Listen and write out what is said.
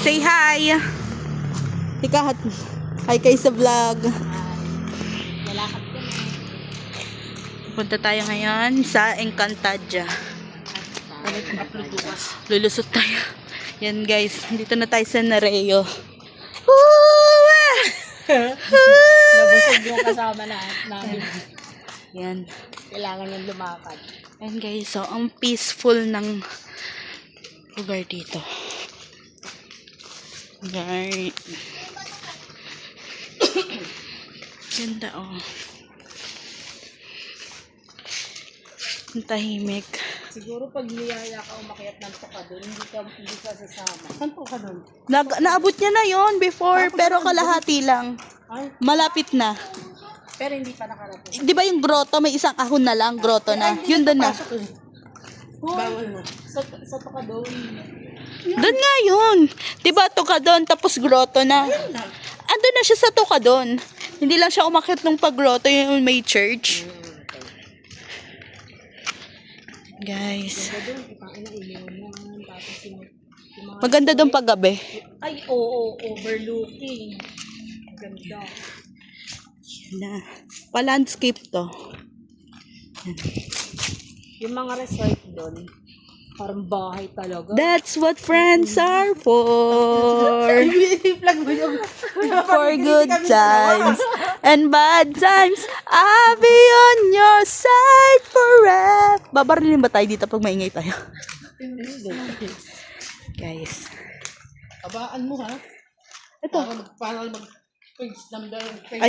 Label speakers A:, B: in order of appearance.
A: Say hi. Ikaw, hi kayo sa vlog.
B: Lalakad ka na.
A: Punta tayo ngayon sa Encantadia. Lulusot tayo. Yan guys, dito na tayo sa Nareo.
B: Nabusog yung kasama namin.
A: Yan.
B: Kailangan yung lumakad.
A: And guys, so ang peaceful ng lugar dito. Right. Ganda oh. Ang tahimik.
B: Siguro pag niyaya ka umakyat ng Tokadon, hindi ka sasama. Saan Tokadon?
A: Naabot niya na yon before, pero kalahati lang.
B: Ay,
A: Malapit na.
B: pero hindi pa nakarating.
A: Di ba yung grotto, may isang ahon na lang, grotto na. Yun doon na.
B: Bawal na. Sa Tokadon.
A: Doon nga yun. Di ba Tokadon, tapos grotto na. Andun na siya sa Tokadon. Hindi lang siya umakyat ng pag-grotto, yung may church. Guys. Maganda doon pag gabi.
B: Ay, oo, overlooking. Ganda.
A: Yan na. Pa-landscape to.
B: Yung mga resort doon, parang bahay talaga.
A: That's what friends are for. For good times and bad times. I'll be on your side forever. Babarilin ba tayo dito pag maingay tayo? Guys.
B: Abaan mo ha?
A: Ito.
B: Para mag-page number.